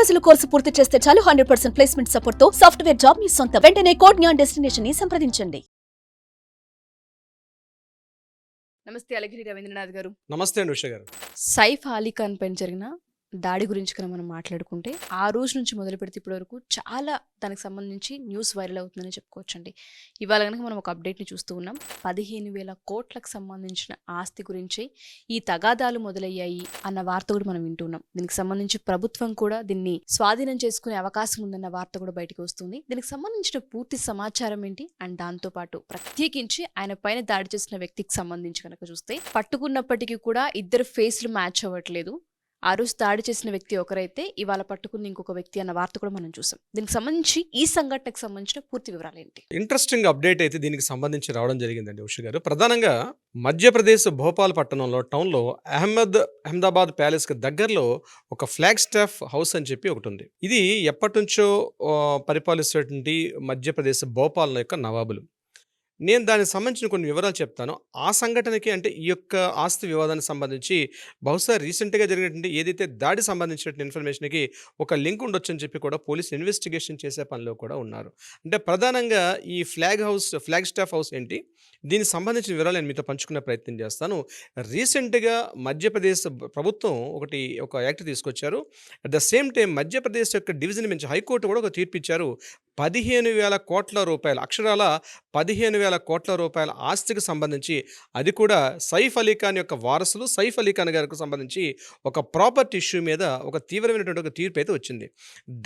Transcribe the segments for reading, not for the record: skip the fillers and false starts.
రోజుల కోర్సు పూర్తి చేస్తే చాలు 100% ప్లేస్మెంట్ సపోర్ట్ తో సాఫ్ట్వేర్ జాబ్ మీ సొంత. వెంటనే కోడ్ జ్ఞాన్ డెస్టినేషన్ ని సంప్రదించండి. నమస్తే అలగిరి రవీంద్రనాథ్ గారు. నమస్తే అండి ఉష గారు. సైఫ్ అలీ ఖాన్ పైన జరిగిన దాడి గురించి కనుక మనం మాట్లాడుకుంటే ఆ రోజు నుంచి మొదలు పెడితే ఇప్పటి వరకు చాలా దానికి సంబంధించి న్యూస్ వైరల్ అవుతుందని చెప్పుకోవచ్చండి. ఇవాళ కనుక మనం ఒక అప్డేట్ని చూస్తూ ఉన్నాం. 15,000 కోట్లకు సంబంధించిన ఆస్తి గురించి ఈ తగాదాలు మొదలయ్యాయి అన్న వార్త కూడా మనం వింటున్నాం. దీనికి సంబంధించి ప్రభుత్వం కూడా దీన్ని స్వాధీనం చేసుకునే అవకాశం ఉందన్న వార్త కూడా బయటకు వస్తుంది. దీనికి సంబంధించిన పూర్తి సమాచారం ఏంటి అండ్ దాంతోపాటు ప్రత్యేకించి ఆయన పైన దాడి చేసిన వ్యక్తికి సంబంధించి కనుక చూస్తే పట్టుకున్నప్పటికీ కూడా ఇద్దరు ఫేస్లు మ్యాచ్ అవ్వట్లేదు. ఆ రోజు దాడి చేసిన వ్యక్తి ఒకరైతే ఇవాళ పట్టుకుంది ఇంకొక వ్యక్తి అన్న వార్త కూడా మనం చూసాం. దీనికి సంబంధించి ఈ సంఘటనకు సంబంధించిన పూర్తి వివరాలు ఏంటి? ఇంట్రెస్టింగ్ అప్డేట్ అయితే దీనికి సంబంధించి రావడం జరిగిందండి ఉష గారు. ప్రధానంగా మధ్యప్రదేశ్ భోపాల్ పట్టణంలో టౌన్లో అహ్మదాబాద్ ప్యాలెస్ కి దగ్గరలో ఒక ఫ్లాగ్ స్టాఫ్ హౌస్ అని చెప్పి ఒకటి ఉంది. ఇది ఎప్పటి నుంచో పరిపాలిస్తున్నటువంటి మధ్యప్రదేశ్ భోపాల్ యొక్క నవాబులు. నేను దానికి సంబంధించిన కొన్ని వివరాలు చెప్తాను. ఆ సంఘటనకి అంటే ఈ యొక్క ఆస్తి వివాదానికి సంబంధించి బహుశా రీసెంట్గా జరిగినటువంటి ఏదైతే దాడి సంబంధించినటువంటి ఇన్ఫర్మేషన్కి ఒక లింక్ ఉండొచ్చని చెప్పి కూడా పోలీస్ ఇన్వెస్టిగేషన్ చేసే పనిలో కూడా ఉన్నారు. అంటే ప్రధానంగా ఈ ఫ్లాగ్ స్టాఫ్ హౌస్ ఏంటి, దీనికి సంబంధించిన వివరాలు నేను మీతో పంచుకునే ప్రయత్నం చేస్తాను. రీసెంట్గా మధ్యప్రదేశ్ ప్రభుత్వం ఒక యాక్ట్ తీసుకొచ్చారు. At the same time Madhya Pradesh యొక్క డివిజన్ బెంచ్ హైకోర్టు కూడా ఒక తీర్పు ఇచ్చారు. 15,000 కోట్ల రూపాయలు, అక్షరాల 15,000 కోట్ల రూపాయల ఆస్తికి సంబంధించి, అది కూడా సైఫ్ అలీ ఖాన్ యొక్క వారసులు సైఫ్ అలీ ఖాన్ గారికి సంబంధించి ఒక ప్రాపర్టీ ఇష్యూ మీద ఒక తీవ్రమైనటువంటి ఒక తీర్పు అయితే వచ్చింది.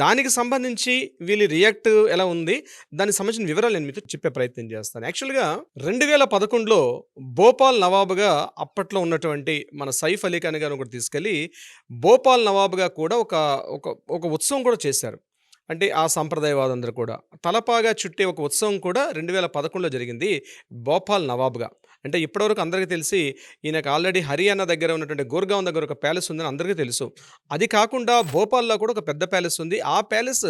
దానికి సంబంధించి వీళ్ళ రియాక్ట్ ఎలా ఉంది, దానికి సంబంధించిన వివరాలు నేను మీతో చెప్పే ప్రయత్నం చేస్తాను. యాక్చువల్గా 2011లో భోపాల్ నవాబుగా అప్పట్లో ఉన్నటువంటి మన సైఫ్ అలీ ఖాన్ గారు ఒకటి తీసుకెళ్ళి భోపాల్ నవాబుగా కూడా ఒక ఉత్సవం కూడా చేశారు. అంటే ఆ సంప్రదాయవాదందరూ కూడా తలపాగా చుట్టే ఒక ఉత్సవం కూడా 2011లో జరిగింది భోపాల్ నవాబ్గా. అంటే ఇప్పటివరకు అందరికీ తెలిసి ఈయనకు ఆల్రెడీ హర్యానా దగ్గర ఉన్నటువంటి గోర్గావ్ దగ్గర ఒక ప్యాలెస్ ఉందని అందరికీ తెలుసు. అది కాకుండా భోపాల్లో కూడా ఒక పెద్ద ప్యాలెస్ ఉంది. ఆ ప్యాలెస్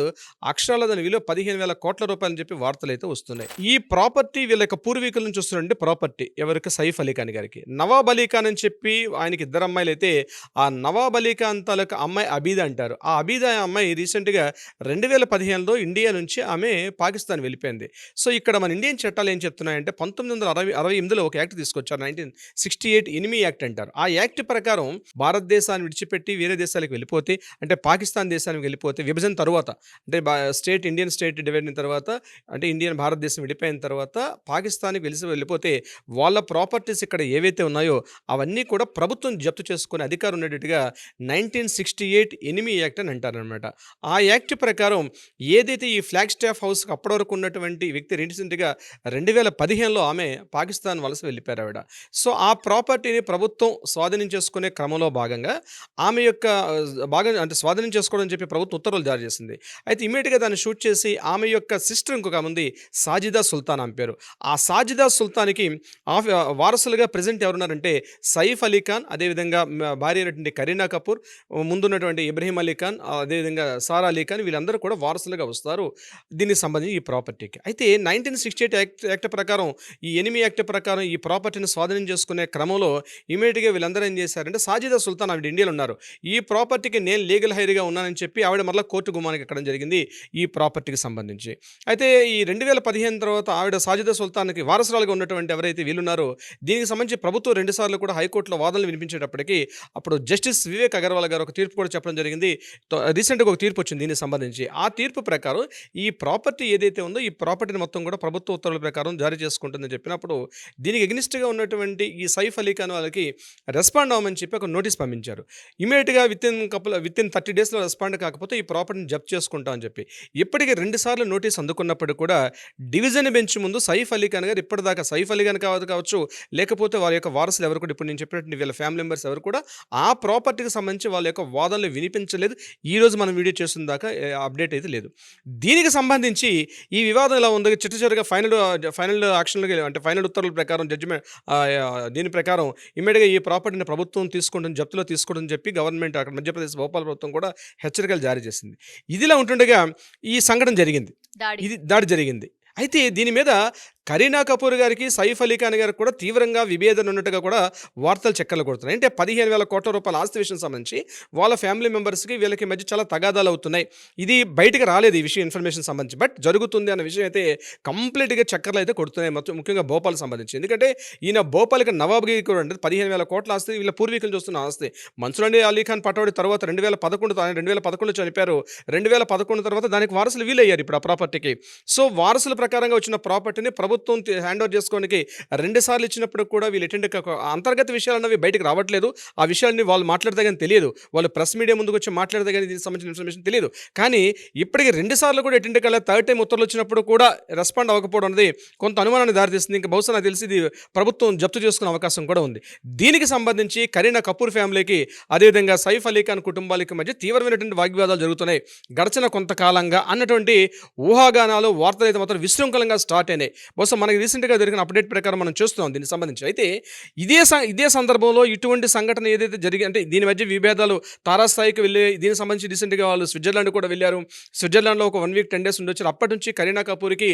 అక్షరాల దాని విలువ 15,000 కోట్ల రూపాయలని చెప్పి వార్తలు అయితే వస్తున్నాయి. ఈ ప్రాపర్టీ వీళ్ళ యొక్క పూర్వీకుల నుంచి వస్తున్నటువంటి ప్రాపర్టీ ఎవరికి, సైఫ్ అలీ ఖాన్ గారికి. నవాబ్ అలీ ఖాన్ అని చెప్పి ఆయనకి ఇద్దరు అమ్మాయిలు అయితే, ఆ నవాబ్ అలీ ఖాన్ తాలూకా అమ్మాయి అబీదా అంటారు. ఆ అబీదా అమ్మాయి రీసెంట్గా 2015లో ఇండియా నుంచి ఆమె పాకిస్తాన్ వెళ్ళిపోయింది. సో ఇక్కడ మన ఇండియన్ చట్టాలు ఏం చెప్తున్నాయంటే 1968లో ఒక యాక్ట్ తీసుకొచ్చారు, 1968 ఎనిమీ యాక్ట్ అంటారు. ఆ యాక్ట్ ప్రకారం భారతదేశాన్ని విడిచిపెట్టి వేరే దేశాలకు వెళ్ళిపోతే, అంటే పాకిస్తాన్ దేశానికి వెళ్ళిపోతే విభజన తర్వాత, అంటే ఇండియన్ స్టేట్ డివైడ్ అయిన తర్వాత, అంటే భారతదేశం విడిపోయిన తర్వాత పాకిస్తాన్కి వెళ్ళిపోతే వాళ్ళ ప్రాపర్టీస్ ఇక్కడ ఏవైతే ఉన్నాయో అవన్నీ కూడా ప్రభుత్వం జప్తు చేసుకునే అధికారం ఉండేటట్టుగా 1968 ఎనిమీ యాక్ట్ అని అంటారనమాట. ఆ యాక్ట్ ప్రకారం ఏదైతే ఈ ఫ్లాగ్ స్టాఫ్ హౌస్కి అప్పటి వరకు ఉన్నటువంటి వ్యక్తి రీసెంట్గా 2015లో ఆమె పాకిస్తాన్ వలస వెళ్ళిపోయారు ఆవిడ. సో ఆ ప్రాపర్టీని ప్రభుత్వం స్వాధీనం చేసుకునే క్రమంలో భాగంగా ఆమె యొక్క అంటే స్వాధీనం చేసుకోవడం చెప్పి ప్రభుత్వం ఉత్తర్వులు జారీ చేసింది. అయితే ఇమీడియట్గా దాన్ని షూట్ చేసి ఆమె యొక్క సిస్టర్ ఇంకొక ఉంది, సాజిదా సుల్తాన్ ఆమె పేరు. ఆ సాజిదా సుల్తాన్కి వారసులుగా ప్రజెంట్ ఎవరున్నారంటే సైఫ్ అలీ ఖాన్, అదేవిధంగా భార్య అయినటువంటి కరీనా కపూర్, ముందున్నటువంటి ఇబ్రహీం అలీ ఖాన్, అదేవిధంగా సారా అలీ ఖాన్, వీళ్ళందరూ కూడా వారసులుగా వస్తారు దీనికి సంబంధించి ఈ ప్రాపర్టీకి. అయితే 1968 యాక్ట్ ప్రకారం, ఈ ఎనిమీ యాక్ట్ ప్రకారం ఈ ప్రాపర్టీని స్వాధీనం చేసుకునే క్రమంలో ఇమీడియట్గా వీళ్ళందరూ ఏం చేశారంటే, సాజిదా సుల్తాన్ ఆవిడ ఇండియాలో ఉన్నారు, ఈ ప్రాపర్టీకి నేను లీగల్ హైర్గా ఉన్నానని చెప్పి ఆవిడ మళ్ళీ కోర్టు గుమ్మానికి ఎక్కడం జరిగింది ఈ ప్రాపర్టీకి సంబంధించి. అయితే ఈ 2015 తర్వాత ఆవిడ సాజిదా సుల్తాన్కి వారసురాలుగా ఉన్నటువంటి ఎవరైతే వీళ్ళున్నారో దీనికి సంబంధించి ప్రభుత్వం 2 సార్లు కూడా హైకోర్టులో వాదనలు వినిపించేటప్పటికీ అప్పుడు జస్టిస్ వివేక్ అగర్వాల్ గారు ఒక తీర్పు కూడా చెప్పడం జరిగింది. రీసెంట్గా ఒక తీర్పు వచ్చింది దీనికి సంబంధించి. ఆ తీర్పు ప్రకారం ఈ ప్రాపర్టీ ఏదైతే ఉందో ఈ ప్రాపర్టీని మొత్తం కూడా ప్రభుత్వ ఉత్తర్వుల ప్రకారం జారీ చేసుకుంటుందని చెప్పినప్పుడు దీనికి ఎగ్నిస్ట్గా ఉన్నటువంటి ఈ సైఫ్ అలీ ఖాన్ వాళ్ళకి రెస్పాండ్ అవ్వమని చెప్పి ఒక నోటీస్ పంపించారు. ఇమీడియట్గా విత్ ఇన్ 30 డేస్లో రెస్పాండ్ కాకపోతే ఈ ప్రాపర్టీని జప్తు చేసుకుంటామని చెప్పి ఇప్పటికీ 2 సార్లు నోటీస్ అందుకున్నప్పుడు కూడా డివిజన్ బెంచ్ ముందు సైఫ్ అలీ ఖాన్ గారు ఇప్పటిదాకా సైఫ్ అలీ ఖాన్ కావచ్చు, లేకపోతే వారి యొక్క వారసులు ఎవరు కూడా, ఇప్పుడు నేను చెప్పినట్టు వీళ్ళ ఫ్యామిలీ మెంబర్స్ ఎవరు కూడా ఆ ప్రాపర్టీకి సంబంధించి వాళ్ళ యొక్క వాదనలు వినిపించలేదు. ఈరోజు మనం వీడియో చేస్తున్న దాకా అప్డేట్ అయితే లేదు. దీనికి సంబంధించి ఈ వివాదం ఎలా ఉందో చిట్టచివరిగా ఫైనల్ యాక్షన్లోకి, అంటే ఫైనల్ ఉత్తర్వుల ప్రకారం జడ్జిమెంట్ దీని ప్రకారం ఇమ్మీడియట్గా ఈ ప్రాపర్టీని ప్రభుత్వం తీసుకుంటుంది, జప్తులో తీసుకుంటుందని చెప్పి గవర్నమెంట్ అక్కడ మధ్యప్రదేశ్ భోపాల్ ప్రభుత్వం కూడా హెచ్చరికలు జారీ చేసింది. ఇదిలా ఉంటుండగా ఈ సంఘటన జరిగింది, దాడి జరిగింది. అయితే దీని మీద కరీనా కపూర్ గారికి, సైఫ్ అలీ ఖాన్ గారికి కూడా తీవ్రంగా విభేదన ఉన్నట్టుగా కూడా వార్తలు చక్కర్లు కొడుతున్నాయి. అంటే 15,000 కోట్ల రూపాయల ఆస్తి విషయం సంబంధించి వాళ్ళ ఫ్యామిలీ మెంబర్స్కి వీళ్ళకి మధ్య చాలా తగాదాలు అవుతున్నాయి. ఇది బయటకు రాలేదు ఈ విషయం ఇన్ఫర్మేషన్ సంబంధించి, బట్ జరుగుతుంది అన్న విషయం అయితే కంప్లీట్గా చక్కర్లు అయితే కొడుతున్నాయి మొత్తం, ముఖ్యంగా భోపాల్ సంబంధించి. ఎందుకంటే ఈయన భోపాల్కి నవాబ్గిరి కూడా అంటే 15,000 కోట్ల ఆస్తి వీళ్ళ పూర్వీకులు చూస్తున్న ఆస్తి. మన్సూర్ అలీ ఖాన్ పటౌడి తర్వాత 2011 చనిపోయారు. 2011 తర్వాత దానికి వారసులు వీలయ్యారు ఇప్పుడు ఆ ప్రాపర్టీకి. సో వారసుల ప్రకారంగా వచ్చిన ప్రాపర్టీని ప్రభుత్వం హ్యాండ్ ఓవర్ చేసుకోవడానికి 2 సార్లు ఇచ్చినప్పుడు కూడా వీళ్ళు ఎటువంటి అంతర్గత విషయాలు అన్నవి బయటకు రావట్లేదు. ఆ విషయాన్ని వాళ్ళు మాట్లాడితే కానీ తెలియదు, వాళ్ళు ప్రెస్ మీడియా ముందుకు వచ్చి మాట్లాడితే కానీ దీనికి సంబంధించిన ఇన్ఫర్మేషన్ తెలియదు. కానీ ఇప్పటికి 2 సార్లు కూడా ఎటువంటి కల్లా థర్డ్ టైం ఉత్తర్వులు వచ్చినప్పుడు కూడా రెస్పాండ్ అవ్వకపోవడం అనేది కొంత అనుమానాన్ని దారితీస్తుంది. ఇంకా బహుశా నాకు తెలిసి ఇది ప్రభుత్వం జప్తు చేసుకునే అవకాశం కూడా ఉంది. దీనికి సంబంధించి కరీనా కపూర్ ఫ్యామిలీకి అదేవిధంగా సైఫ్ అలీ ఖాన్ కుటుంబాలకి మధ్య తీవ్రమైనటువంటి వాగ్వివాదాలు జరుగుతున్నాయి గడిచిన కొంతకాలంగా అన్నటువంటి ఊహాగానాలు, వార్తలు అయితే మాత్రం విశృంఖలంగా స్టార్ట్ అయినాయి. బహుశా మనకి రీసెంట్గా జరిగిన అప్డేట్ ప్రకారం మనం చూస్తున్నాం దీనికి సంబంధించి. అయితే ఇదే సందర్భంలో ఇటువంటి సంఘటన ఏదైతే జరిగి అంటే దీని మధ్య విభేదాలు తారాస్థాయికి వెళ్ళి దీనికి సంబంధించి రీసెంట్గా వాళ్ళు స్విట్జర్లాండ్ కూడా వెళ్ళారు. స్విట్జర్లాండ్లో ఒక 1 వీక్ 10 డేస్ ఉండొచ్చారు. అప్పటి నుంచి కరీనా కపూర్కి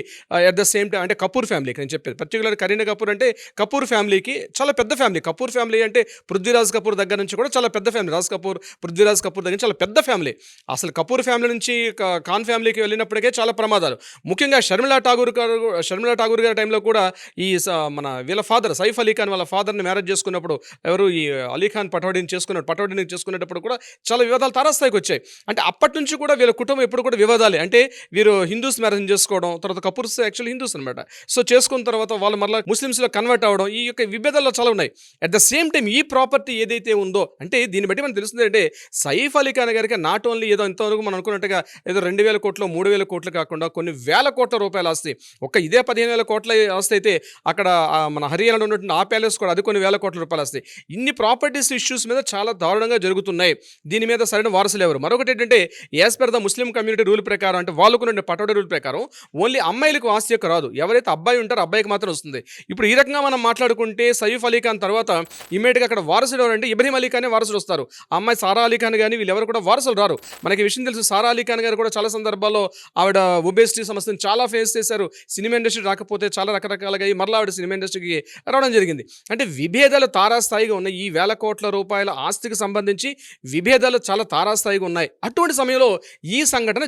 అట్ ద సేమ్ టైం అంటే కపూర్ ఫ్యామిలీకి నేను చెప్పేది పర్టికులర్ కరీనా కపూర్ అంటే కపూర్ ఫ్యామిలీకి చాలా పెద్ద ఫ్యామిలీ. కపూర్ ఫ్యామిలీ అంటే పృథ్వీరాజ్ కపూర్ దగ్గర నుంచి కూడా చాలా పెద్ద ఫ్యామిలీ. రాజ్ కపూర్, పృథ్వీరాజ్ కపూర్ దగ్గర చాలా పెద్ద ఫ్యామిలీ. అసలు కపూర్ ఫ్యామిలీ నుంచి ఖాన్ ఫ్యామిలీకి వెళ్ళినప్పటికే చాలా ప్రమాదాలు. ముఖ్యంగా షర్మిలా ఠాగూర్ గారి టైంలో కూడా ఈ మన వీళ్ళ ఫాదర్ సైఫ్ అలీ ఖాన్ వాళ్ళ ఫాదర్ని మ్యారేజ్ చేసుకున్నప్పుడు ఎవరు ఈ అలీ ఖాన్ పటౌడీని చేసుకునేటప్పుడు కూడా చాలా వివాదాలు తారాస్థాయికి వచ్చాయి. అంటే అప్పటి నుంచి కూడా వీళ్ళ కుటుంబం ఎప్పుడు కూడా వివాదాలే. అంటే వీరు హిందూస్ మ్యారేజ్ చేసుకోవడం, తర్వాత కపూర్స్ యాక్చువల్లీ హిందూస్ అనమాట. సో చేసుకున్న తర్వాత వాళ్ళు మళ్ళీ ముస్లిమ్స్లో కన్వర్ట్ అవ్వడం, ఈ యొక్క విభేదాల్లో చాలా ఉన్నాయి. అట్ ద సేమ్ టైం ఈ ప్రాపర్టీ ఏదైతే ఉందో అంటే దీన్ని బట్టి మనకు తెలుస్తుంది అంటే సైఫ్ అలీ ఖాన్ గారికి నాట్ ఓన్లీ ఏదో ఇంతవరకు మనం అనుకున్నట్టుగా ఏదో 2,000 కోట్లు 3,000 కోట్లు కాకుండా కొన్ని వేల కోట్ల రూపాయల ఆస్తి. ఒక్క ఇదే 15,000 కోట్ల ఆస్తి అయితే అక్కడ మన హర్యానాలో ఉన్నటువంటి ఆ ప్యాలెస్ కూడా అది కొన్ని వేల కోట్ల రూపాయల ఆస్తి. ఇన్ని ప్రాపర్టీస్ ఇష్యూస్ మీద చాలా దారుణంగా జరుగుతున్నాయి. దీని మీద సరైన వారసులు ఎవరు? మరొకటి ఏంటంటే as per the Muslim community rule ప్రకారం అంటే వాళ్ళకున్న పటౌడీ రూల్ ప్రకారం ఓన్లీ అమ్మాయిలకు ఆస్తి యొక్క రాదు. ఎవరైతే అబ్బాయి ఉంటారో అబ్బాయికి మాత్రం వస్తుంది. ఇప్పుడు ఈ రకంగా మనం మాట్లాడుకుంటే సైఫ్ అలీ ఖాన్ తర్వాత ఇమీడియట్గా అక్కడ వారసులు ఎవరంటే ఇబ్రహీం అలీ ఖానే వారసులు వస్తారు. ఆ అమ్మాయి సారా అలీ ఖాన్ కానీ వీళ్ళెవరు కూడా వారసులు రారు. మనకి విషయం తెలుసు. సారా అలీ ఖాన్ గారు కూడా చాలా సందర్భాల్లో ఆవిడ ఒబేసిటీ సమస్యను చాలా ఫేస్ చేశారు. సినిమా ఇండస్ట్రీ రాకపోతే చాలా రకరకాలుగా మరలా ఆవిడ సినిమా ఇండస్ట్రీకి రావడం జరిగింది. అంటే విభేదాలు తారాస్థాయిగా ఉన్నాయి. ఈ వేల కోట్ల రూపాయల ఆస్తికి సంబంధించి విభేదాలు చాలా తారాస్థాయిగా ఉన్నాయి. అటువంటి సమయంలో ఈ సంఘటన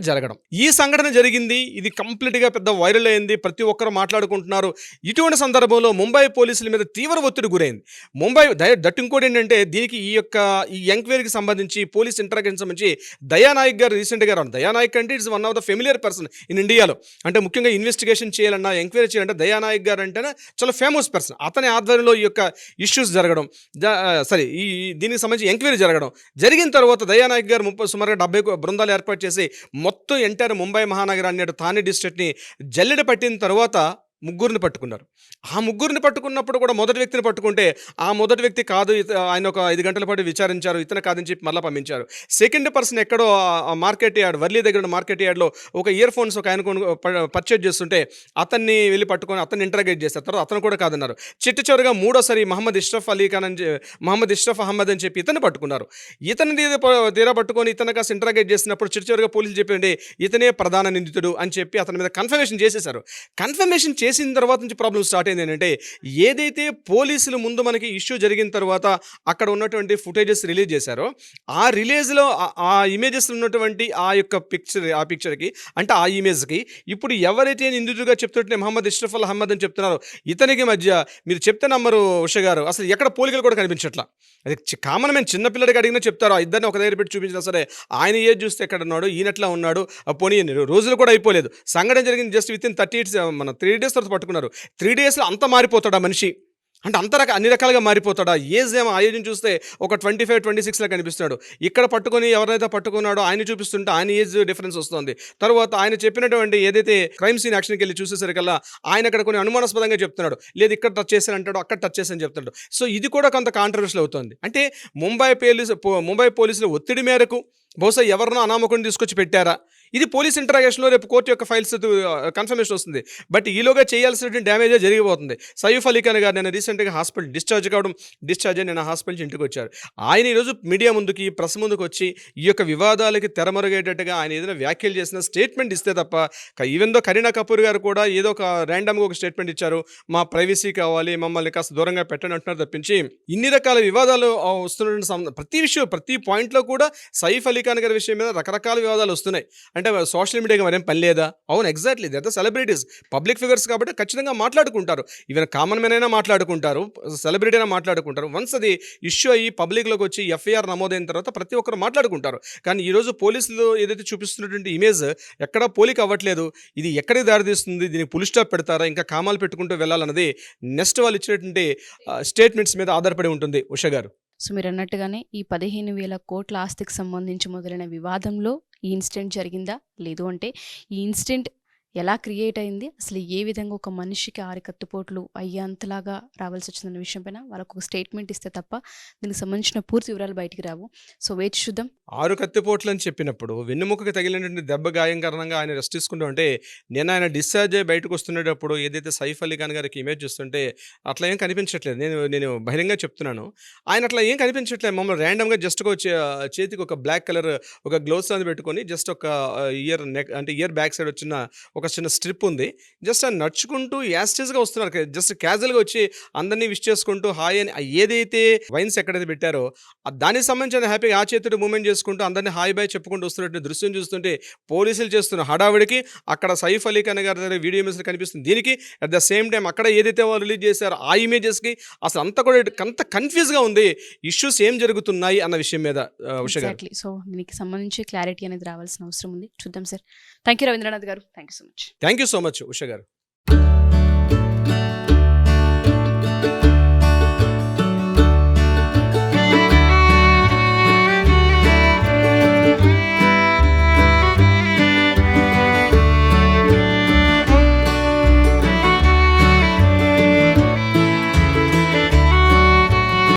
జరిగింది. ఇది కంప్లీట్గా పెద్ద వైరల్ అయింది. ప్రతి ఒక్కరు మాట్లాడుకుంటున్నారు. ఇటువంటి సందర్భంలో ముంబై పోలీసుల మీద తీవ్ర ఒత్తిడి గురైంది. దట్ ఇంకోటి ఏంటంటే దీనికి ఈ ఎంక్వైరీకి సంబంధించి పోలీస్ ఇంటరాగేషన్ సంబంధించి దయానాయక్ గారు రీసెంట్గా రాను. దయానాయక్ అంటే it's one of the familiar person in ఇండియాలో. అంటే ముఖ్యంగా ఇన్వెస్టిగేషన్ చేయాలన్నా ఎంక్వైరీ చేయాలంటే దయానాయక్ గారు అంటేనే చాలా ఫేమస్ పర్సన్. అతని ఆధ్వర్యంలో ఈ యొక్క ఇష్యూస్ జరగడం దీనికి సంబంధించి ఎంక్వైరీ జరిగిన తర్వాత దయానాయక్ గారు సుమారుగా 70 బృందాలు ఏర్పాటు చేసి మొత్తం ఎంటైర్ ముంబై మహానగరాన్ని థానే డిస్ట్రిక్ట్ని జల్లెడ పట్టిన తర్వాత ముగ్గురిని పట్టుకున్నారు. ఆ ముగ్గురిని పట్టుకున్నప్పుడు కూడా మొదటి వ్యక్తిని పట్టుకుంటే ఆ మొదటి వ్యక్తి కాదు, ఆయన ఒక 5 గంటల పాటు విచారించారు, ఇతను కాదని చెప్పి మళ్ళీ పంపించారు. సెకండ్ పర్సన్ ఎక్కడో మార్కెట్ యార్డ్ వర్లీ దగ్గర మార్కెట్ యార్డ్లో ఒక ఇయర్ ఫోన్స్ ఒక ఆయన పర్చేజ్ చేస్తుంటే అతన్ని వెళ్ళి పట్టుకొని అతన్ని ఇంటరాగేట్ చేస్తారు. తర్వాత అతను కూడా కాదన్నారు. చివరిగా మూడోసారి మహమ్మద్ ఇష్రఫ్ అహ్మద్ అని చెప్పి ఇతన్ని పట్టుకున్నారు. ఇతని తీరా పట్టుకొని ఇతను కాస్త ఇంటరాగేట్ చేసినప్పుడు చివరిగా పోలీసులు చెప్పండి ఇతనే ప్రధాన నిందితుడు అని చెప్పి అతని మీద కన్ఫర్మేషన్ చేసేశారు. కన్ఫర్మేషన్ చేసిన తర్వాత నుంచి ప్రాబ్లం స్టార్ట్ అయింది ఏంటంటే ఏదైతే పోలీసులు ముందు మనకి ఇష్యూ జరిగిన తర్వాత అక్కడ ఉన్నటువంటి ఫుటేజెస్ రిలీజ్ చేశారో ఆ రిలీజ్లో ఆ ఇమేజెస్ ఉన్నటువంటి ఆ యొక్క పిక్చర్కి అంటే ఆ ఇమేజ్కి ఇప్పుడు ఎవరైతే నిందితుడిగా చెప్తుంటే మహమ్మద్ ఇష్రఫ్ అహ్మద్ అని చెప్తున్నారో ఇతనికి మధ్య మీరు చెప్తే నమ్మరు ఉష గారు అసలు ఎక్కడ పోలికలు కూడా కనిపించట్లా. అది కామన్ మేము చిన్నపిల్లడికి అడిగినా చెప్తారు. ఆ ఇద్దరిని ఒక దగ్గర పెట్టి చూపించినా సరే ఆయన ఏజ్ చూస్తే ఎక్కడ ఉన్నాడు, ఈయనట్లా ఉన్నాడు. పోనీ రోజులు కూడా అయిపోలేదు. సంఘటన జరిగింది జస్ట్ విత్ ఇన్ 3 days తర్వాత పట్టుకున్నారు. 3 daysలో అంత మారిపోతాడా మనిషి? అంటే అన్ని రకాలుగా మారిపోతాడా? ఏజ్ ఏమో ఆ ఏజ్ని చూస్తే ఒక 25-26లా కనిపిస్తున్నాడు. ఇక్కడ పట్టుకొని ఎవరైతే పట్టుకున్నాడో ఆయన చూపిస్తుంటే ఆయన ఏజ్ డిఫరెన్స్ వస్తుంది. తర్వాత ఆయన చెప్పినటువంటి ఏదైతే క్రైమ్ సీన్ యాక్షన్కి వెళ్ళి చూసేసరికల్లా ఆయన అక్కడ కొన్ని అనుమానాస్పదంగా చెప్తున్నాడు. లేదు ఇక్కడ టచ్ చేశాను అంటాడు, అక్కడ టచ్ చేశాను చెప్తున్నాడు. సో ఇది కూడా కొంత కాంట్రవర్షియల్ అవుతుంది. అంటే ముంబై పోలీసుల ఒత్తిడి మేరకు బహుశా ఎవరినో అనామకుని తీసుకొచ్చి పెట్టారా? ఇది పోలీస్ ఇంటరాగేషన్లో రేపు కోర్టు యొక్క ఫైల్స్ కన్ఫర్మేషన్ వస్తుంది. బట్ ఈలోగా చేయాల్సినటువంటి డ్యామేజే జరిగిపోతుంది. సైఫ్ అలీ ఖాన్ గారు నేను రీసెంట్గా హాస్పిటల్ డిశ్చార్జ్ అయ్యి నేను హాస్పిటల్ నుంచి ఇంటికి వచ్చారు. ఆయన ఈరోజు మీడియా ముందుకి ప్రెస్ ముందుకు వచ్చి ఈ యొక్క వివాదాలకి తెరమరుగేటట్టుగా ఆయన ఏదైనా వ్యాఖ్యలు చేసిన స్టేట్మెంట్ ఇస్తే తప్ప, ఈవెన్ దో కరీనా కపూర్ గారు కూడా ఏదో ఒక ర్యాండమ్గా ఒక స్టేట్మెంట్ ఇచ్చారు, మా ప్రైవసీ కావాలి, మమ్మల్ని కాస్త దూరంగా పెట్టండి అంటున్నారు తప్పించి ఇన్ని రకాల వివాదాలు వస్తున్నటువంటి ప్రతి విషయం ప్రతి పాయింట్లో కూడా సైఫ్ అలీ ఖాన్ గారి విషయం మీద రకరకాల వివాదాలు వస్తున్నాయి. అంటే సోషల్ మీడియాకి మరేం పని లేదా? అవును, exactly, that the celebrities, public figures కాబట్టి ఖచ్చితంగా మాట్లాడుకుంటారు. ఈవెన్ కామన్ మెన్ అయినా మాట్లాడుకుంటారు, సెలబ్రిటీ అయినా మాట్లాడుకుంటారు. వన్స్ అది ఇష్యూ అయ్యి పబ్లిక్లోకి వచ్చి ఎఫ్ఐఆర్ నమోదైన తర్వాత ప్రతి ఒక్కరు మాట్లాడుకుంటారు. కానీ ఈరోజు పోలీసులు ఏదైతే చూపిస్తున్నటువంటి ఇమేజ్ ఎక్కడా పోలిక అవ్వట్లేదు. ఇది ఎక్కడికి దారితీస్తుంది, దీనికి పులి స్టాప్ పెడతారా, ఇంకా కామాలు పెట్టుకుంటూ వెళ్ళాలన్నది నెక్స్ట్ వాళ్ళు ఇచ్చినటువంటి స్టేట్మెంట్స్ మీద ఆధారపడి ఉంటుంది ఉష గారు. సో మీరు అన్నట్టుగానే ఈ 15,000 కోట్ల ఆస్తికి సంబంధించి మొదలైన వివాదంలో ఈ ఇన్సిడెంట్ జరిగిందా, లేదు అంటే ఈ ఇన్సిడెంట్ ఎలా క్రియేట్ అయింది, అసలు ఏ విధంగా ఒక మనిషికి 6 కత్తిపోట్లు అయ్యేంతలాగా రావాల్సి వచ్చిందన్న విషయం పైన వాళ్ళకు ఒక స్టేట్మెంట్ ఇస్తే తప్ప దీనికి సంబంధించిన పూర్తి వివరాలు బయటికి రావు. సో వేచి చూద్దాం. 6 కత్తిపోట్లు అని చెప్పినప్పుడు వెన్నుముకకి తగిలినటువంటి దెబ్బ గాయం కారణంగా ఆయన రెస్ట్ తీసుకుంటూ ఉంటే, నేను ఆయన డిశ్చార్జ్ అయ్యి బయటకు వస్తున్నప్పుడు ఏదైతే సైఫ్ అలీ ఖాన్ గారికి ఇమేజ్ చూస్తుంటే అట్లా ఏం కనిపించట్లేదు. నేను బహిరంగంగా చెప్తున్నాను, ఆయన అట్లా ఏం కనిపించట్లేదు. మమ్మల్ని ర్యాండమ్గా జస్ట్ చేతికి ఒక బ్లాక్ కలర్ ఒక గ్లోవ్స్ అనేది పెట్టుకొని జస్ట్ ఒక ఇయర్ నెక్ అంటే ఇయర్ బ్యాక్ సైడ్ వచ్చిన ఒక చిన్న స్ట్రిప్ ఉంది. జస్ట్ ఆయన నడుచుకుంటూ యాస్టేజ్గా వస్తున్నారు. జస్ట్ క్యాజువల్గా వచ్చి అందరినీ విష్ చేసుకుంటూ హాయ్ అని ఏదైతే వైన్స్ ఎక్కడైతే పెట్టారో దానికి సంబంధించిన హ్యాపీగా ఆ చేతుడు మూమెంట్ చేసుకుంటూ అందరినీ హాయ్ బాయ్ చెప్పుకుంటూ వస్తున్నట్టు దృశ్యం చూస్తుంటే పోలీసులు చేస్తున్న హడావిడికి అక్కడ సైఫ్ అలీ ఖాన్ గారి దగ్గర వీడియో ఇమేజ్ కనిపిస్తుంది. దీనికి అట్ ద సేమ్ టైం అక్కడ ఏదైతే వాళ్ళు రిలీజ్ చేశారో ఆ ఇమేజెస్కి అసలు అంతా కూడా అంత కన్ఫ్యూజ్గా ఉంది. ఇష్యూస్ ఏం జరుగుతున్నాయి అన్న విషయం మీద ఉష గారు. ఎగ్జాక్ట్లీ. సో దీనికి సంబంధించి క్లారిటీ అనేది రావాల్సిన అవసరం ఉంది. చూద్దాం సార్. థ్యాంక్ యూ రవీంద్రనాథ్ గారు. Thank you so much. Thank you so much Usha గారు.